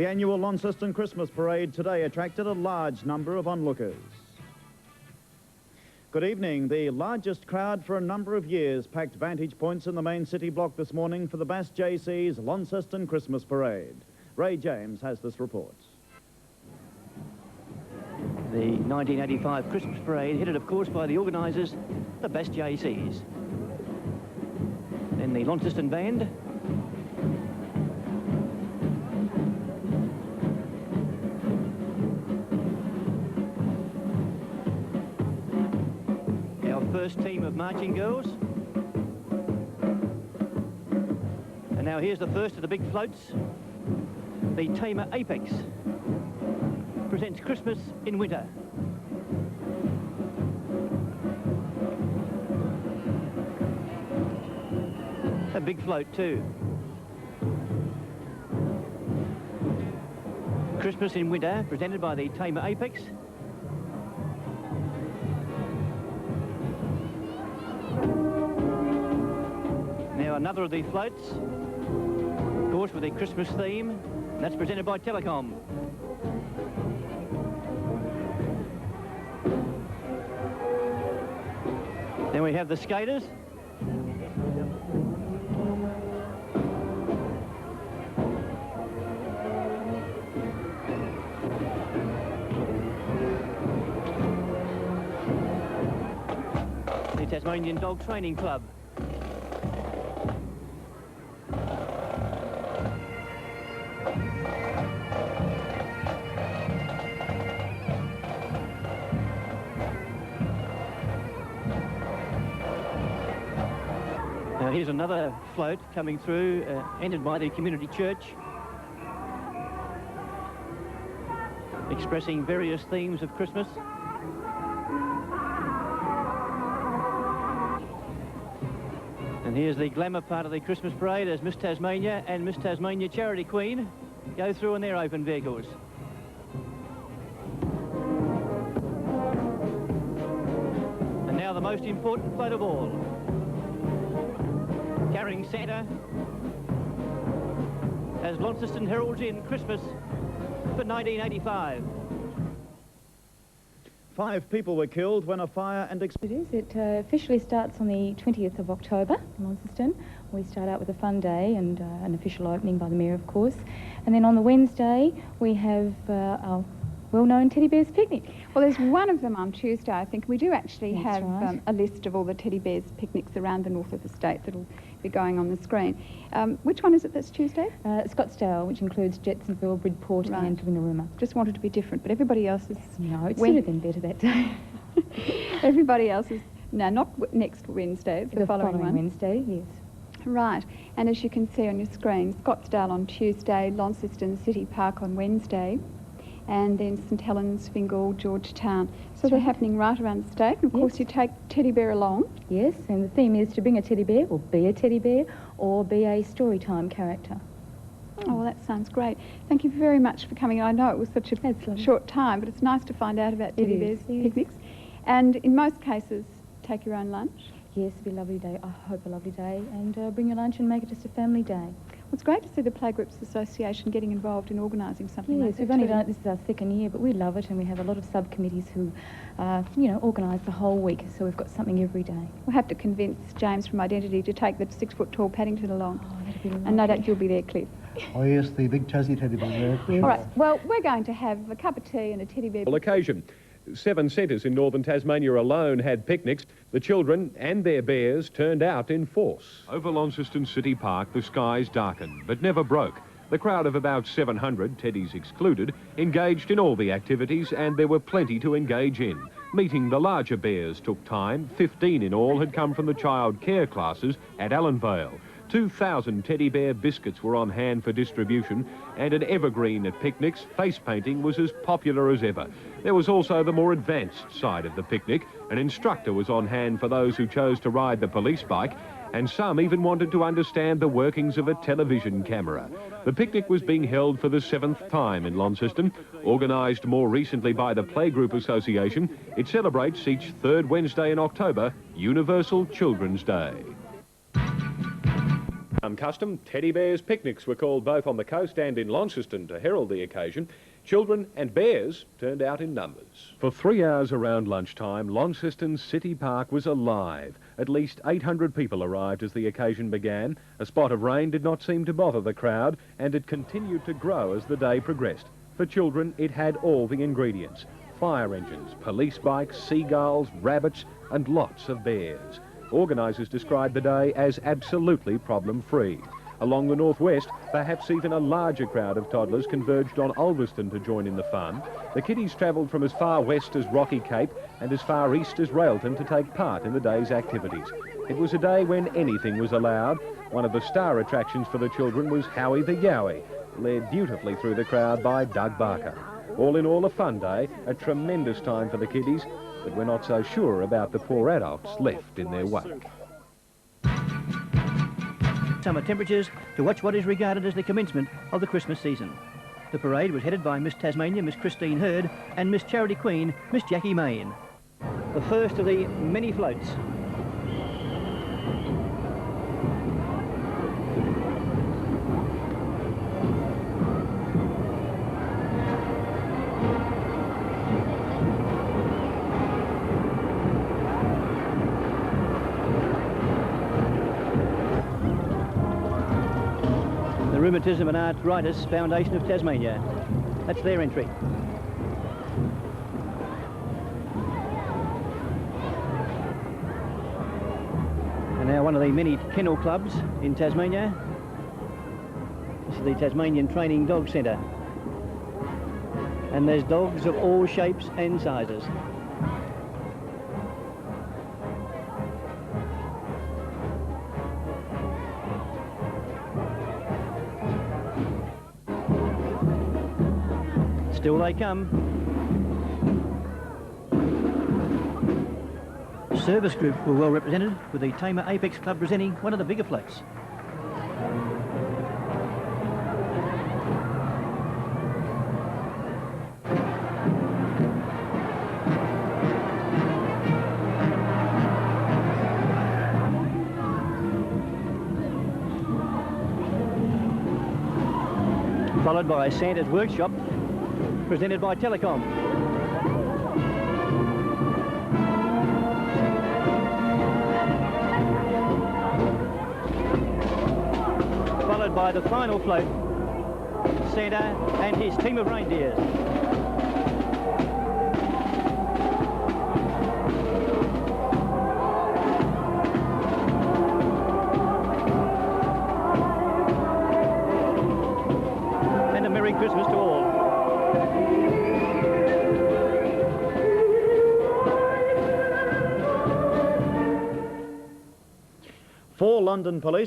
The annual Launceston Christmas Parade today attracted a large number of onlookers. Good evening. The largest crowd for a number of years packed vantage points in the main city block this morning for the Bass JC's Launceston Christmas Parade. Ray James has this report. The 1985 Christmas Parade, headed of course by the organisers, the Bass JCs. Then the Launceston Band. Our first team of marching girls. And now here's the first of the big floats. The Tamer Apex presents Christmas in Winter. A big float too. Christmas in Winter, presented by the Tamer Apex. Now another of the floats, of course with a Christmas theme. That's presented by Telecom. Then we have the skaters. The Tasmanian Dog Training Club. Now here's another float coming through, ended by the community church, expressing various themes of Christmas. And here's the glamour part of the Christmas parade as Miss Tasmania and Miss Tasmania Charity Queen go through in their open vehicles. And now the most important float of all, carrying Santa as Launceston heralds in Christmas for 1985. 5 people were killed when a fire and It officially starts on the 20th of October in Launceston. We start out with a fun day and an official opening by the Mayor, of course. And then on the Wednesday, we have our well-known Teddy Bears picnic. Well, there's one of them on Tuesday, I think. We do actually That's have right. a list of all the Teddy Bears picnics around the north of the state that'll be going on the screen. Which one is it that's Tuesday? Scottsdale, which includes Jetsonville, Bridport Right. and Wingaruma. Just wanted to be different, but everybody else is... No, it When- should have been better that day. Everybody else is... No, not next Wednesday, it's the following one. Wednesday, yes. Right, and as you can see on your screen, Scottsdale on Tuesday, Launceston City Park on Wednesday, and then St Helens, Fingal, Georgetown. So they're happening right around the state, and of course you take Teddy Bear along. Yes, and the theme is to bring a teddy bear, or be a teddy bear, or be a storytime character. Oh, well, that sounds great. Thank you very much for coming. I know it was such a That's lovely. short time, but it's nice to find out about Teddy Bears is, yes. picnics. And in most cases, take your own lunch. Yes, it'll be a lovely day. I hope a lovely day. And bring your lunch and make it just a family day. Well, it's great to see the Playgroups Association getting involved in organising something like Yes, that. we've only too. done it, this is our second year, but we love it, and we have a lot of subcommittees who, organise the whole week, so we've got something every day. We'll have to convince James from Identity to take the 6-foot-tall Paddington along. Oh, that'd be lovely. And no doubt you'll be there, Cliff. Oh yes, the big Tassie teddy bear there. for sure. All right, well, we're going to have a cup of tea and a teddy bear. Occasion. 7 centres in northern Tasmania alone had picnics. The children and their bears turned out in force. Over Launceston City Park, the skies darkened, but never broke. The crowd of about 700, teddies excluded, engaged in all the activities, and there were plenty to engage in. Meeting the larger bears took time. 15 in all had come from the child care classes at Allenvale. 2,000 teddy bear biscuits were on hand for distribution, and an evergreen at picnics, face painting, was as popular as ever. There was also the more advanced side of the picnic. An instructor was on hand for those who chose to ride the police bike, and some even wanted to understand the workings of a television camera. The picnic was being held for the 7th time in Launceston. Organised more recently by the Playgroup Association, it celebrates each 3rd Wednesday in October, Universal Children's Day. Custom, teddy bears picnics were called both on the coast and in Launceston to herald the occasion. Children and bears turned out in numbers. For 3 hours around lunchtime, Launceston City Park was alive. At least 800 people arrived as the occasion began. A spot of rain did not seem to bother the crowd, and it continued to grow as the day progressed. For children, it had all the ingredients: fire engines, police bikes, seagulls, rabbits, and lots of bears. Organisers described the day as absolutely problem-free. Along the northwest, perhaps even a larger crowd of toddlers converged on Launceston to join in the fun. The kiddies travelled from as far west as Rocky Cape and as far east as Railton to take part in the day's activities. It was a day when anything was allowed. One of the star attractions for the children was Howie the Yowie, led beautifully through the crowd by Doug Barker. All in all, a fun day, a tremendous time for the kiddies, but we're not so sure about the poor adults left in their wake. Summer temperatures to watch what is regarded as the commencement of the Christmas season. The parade was headed by Miss Tasmania, Miss Christine Hurd, and Miss Charity Queen, Miss Jackie Main. The first of the many floats. Rheumatism and Arthritis Foundation of Tasmania. That's their entry. And now one of the many kennel clubs in Tasmania. This is the Tasmanian Training Dog Centre. And there's dogs of all shapes and sizes. Still they come. Service group were well represented, with the Tamer Apex Club presenting one of the bigger floats. Followed by Santa's Workshop, presented by Telecom. Followed by the final float, Santa and his team of reindeers. And a Merry Christmas to all. For London Police.